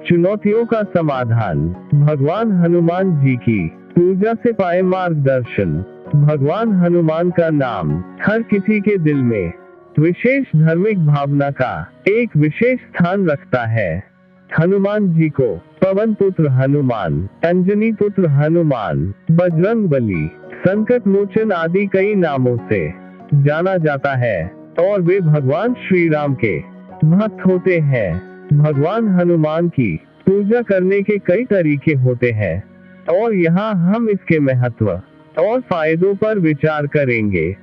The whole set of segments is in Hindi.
चुनौतियों का समाधान। भगवान हनुमान जी की पूजा से पाए मार्गदर्शन। भगवान हनुमान का नाम हर किसी के दिल में विशेष धार्मिक भावना का एक विशेष स्थान रखता है। हनुमान जी को पवन पुत्र हनुमान, अंजनी पुत्र हनुमान, बजरंग बली, संकट मोचन आदि कई नामों से जाना जाता है और वे भगवान श्री राम के भक्त होते हैं। भगवान हनुमान की पूजा करने के कई तरीके होते हैं और यहाँ हम इसके महत्व और फायदों पर विचार करेंगे।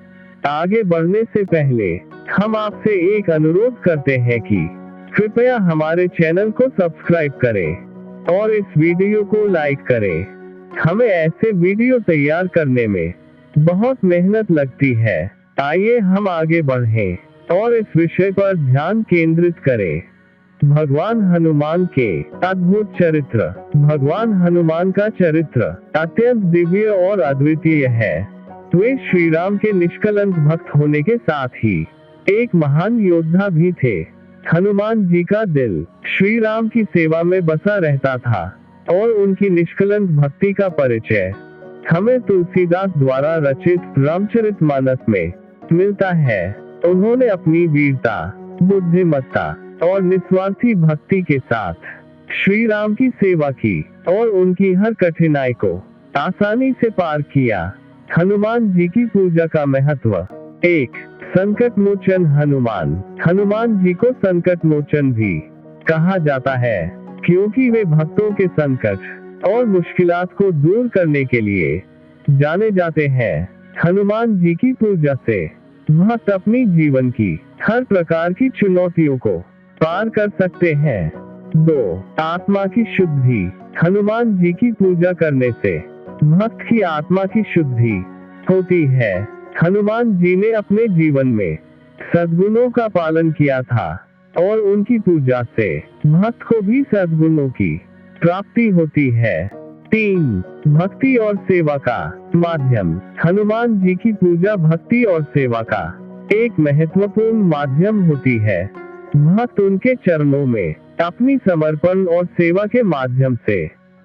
आगे बढ़ने से पहले हम आपसे एक अनुरोध करते हैं कि कृपया हमारे चैनल को सब्सक्राइब करें और इस वीडियो को लाइक करें। हमें ऐसे वीडियो तैयार करने में बहुत मेहनत लगती है। आइए हम आगे बढ़ें और इस विषय पर ध्यान केंद्रित करें। भगवान हनुमान के अद्भुत चरित्र। भगवान हनुमान का चरित्र अत्यंत दिव्य और अद्वितीय है। वे श्री राम के निष्कलंक भक्त होने के साथ ही एक महान योद्धा भी थे। हनुमान जी का दिल श्री राम की सेवा में बसा रहता था और उनकी निष्कलंक भक्ति का परिचय हमें तुलसीदास द्वारा रचित रामचरितमानस में मिलता है। उन्होंने अपनी वीरता, बुद्धिमत्ता और निस्वार्थी भक्ति के साथ श्री राम की सेवा की और उनकी हर कठिनाई को आसानी से पार किया। हनुमान जी की पूजा का महत्व। 1. संकट मोचन हनुमान। हनुमान जी को संकट मोचन भी कहा जाता है क्योंकि वे भक्तों के संकट और मुश्किलात को दूर करने के लिए जाने जाते हैं। हनुमान जी की पूजा से भक्त अपनी जीवन की हर प्रकार की चुनौतियों को पार कर सकते हैं। 2. आत्मा की शुद्धि। हनुमान जी की पूजा करने से भक्त की आत्मा की शुद्धि होती है। हनुमान जी ने अपने जीवन में सद्गुणों का पालन किया था और उनकी पूजा से भक्त को भी सद्गुणों की प्राप्ति होती है। 3. भक्ति और सेवा का माध्यम। हनुमान जी की पूजा भक्ति और सेवा का एक महत्वपूर्ण माध्यम होती है। भक्त उनके चरणों में अपनी समर्पण और सेवा के माध्यम से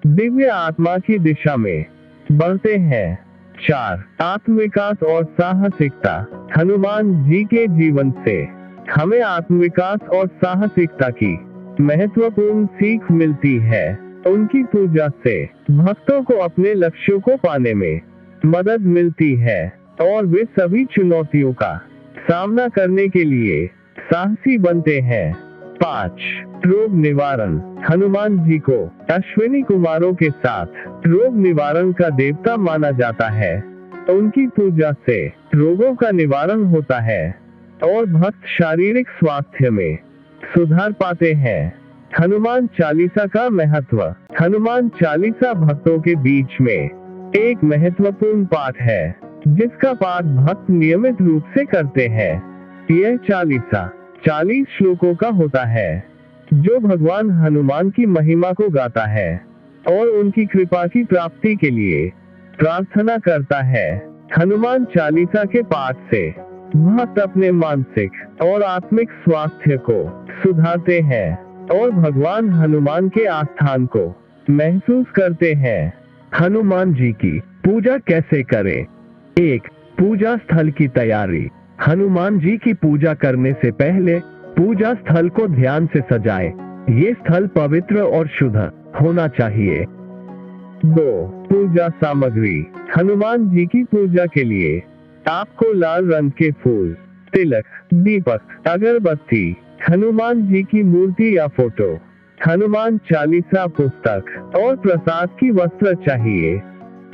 दिव्य आत्मा की दिशा में बढ़ते हैं। 4. आत्मविकास और साहसिकता। हनुमान जी के जीवन से हमें आत्मविकास और साहसिकता की महत्वपूर्ण सीख मिलती है। उनकी पूजा से भक्तों को अपने लक्ष्यों को पाने में मदद मिलती है और वे सभी चुनौतियों का सामना करने के लिए साहसी बनते हैं। 5. रोग निवारण। हनुमान जी को अश्विनी कुमारों के साथ रोग निवारण का देवता माना जाता है। उनकी पूजा से रोगों का निवारण होता है और भक्त शारीरिक स्वास्थ्य में सुधार पाते हैं। हनुमान चालीसा का महत्व। हनुमान चालीसा भक्तों के बीच में एक महत्वपूर्ण पाठ है जिसका पाठ भक्त नियमित रूप से करते हैं। यह चालीसा 40 श्लोकों का होता है जो भगवान हनुमान की महिमा को गाता है और उनकी कृपा की प्राप्ति के लिए प्रार्थना करता है। हनुमान चालीसा के पाठ से भक्त अपने मानसिक और आत्मिक स्वास्थ्य को सुधारते हैं और भगवान हनुमान के आस्थान को महसूस करते हैं। हनुमान जी की पूजा कैसे करें? 1. पूजा स्थल की तैयारी। हनुमान जी की पूजा करने से पहले पूजा स्थल को ध्यान से सजाएं। ये स्थल पवित्र और शुद्ध होना चाहिए। 2. पूजा सामग्री। हनुमान जी की पूजा के लिए आपको लाल रंग के फूल, तिलक, दीपक, अगरबत्ती, हनुमान जी की मूर्ति या फोटो, हनुमान चालीसा पुस्तक और प्रसाद की वस्त्र चाहिए।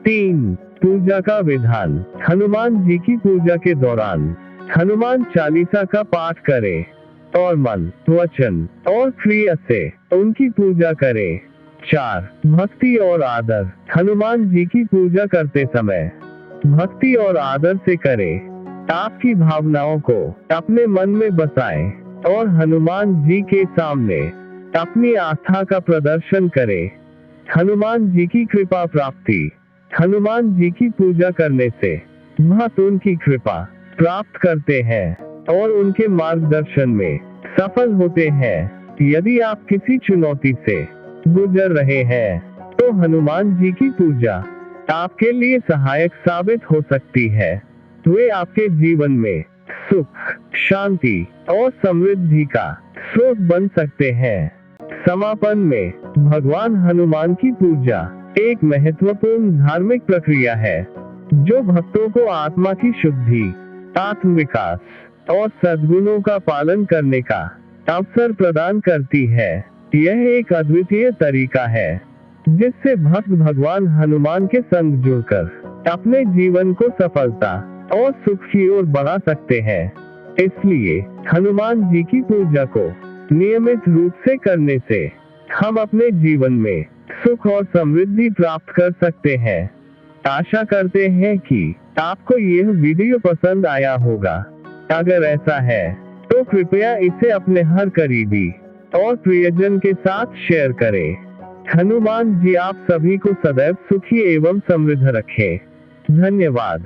3. पूजा का विधान। हनुमान जी की पूजा के दौरान हनुमान चालीसा का पाठ करें और मन, वचन और क्रिया से उनकी पूजा करें। 4. भक्ति और आदर। हनुमान जी की पूजा करते समय भक्ति और आदर से करें। आपकी भावनाओं को अपने मन में बसाएं और हनुमान जी के सामने अपनी आस्था का प्रदर्शन करें। हनुमान जी की कृपा प्राप्ति। हनुमान जी की पूजा करने से भक्त उनकी कृपा प्राप्त करते हैं और उनके मार्गदर्शन में सफल होते हैं। यदि आप किसी चुनौती से गुजर रहे हैं, तो हनुमान जी की पूजा आपके लिए सहायक साबित हो सकती है। वे आपके जीवन में सुख, शांति और समृद्धि का स्रोत बन सकते हैं। समापन में, भगवान हनुमान की पूजा एक महत्वपूर्ण धार्मिक प्रक्रिया है जो भक्तों को आत्मा की शुद्धि, आत्म विकास और सद्गुणों का पालन करने का अवसर प्रदान करती है। यह एक अद्वितीय तरीका है जिससे भक्त भगवान हनुमान के संग जुड़कर अपने जीवन को सफलता और सुख की ओर बढ़ा सकते हैं। इसलिए हनुमान जी की पूजा को नियमित रूप से करने से हम अपने जीवन में सुख और समृद्धि प्राप्त कर सकते हैं। आशा करते हैं कि आपको यह वीडियो पसंद आया होगा। अगर ऐसा है तो कृपया इसे अपने हर करीबी और प्रियजन के साथ शेयर करें। हनुमान जी आप सभी को सदैव सुखी एवं समृद्ध रखें। धन्यवाद।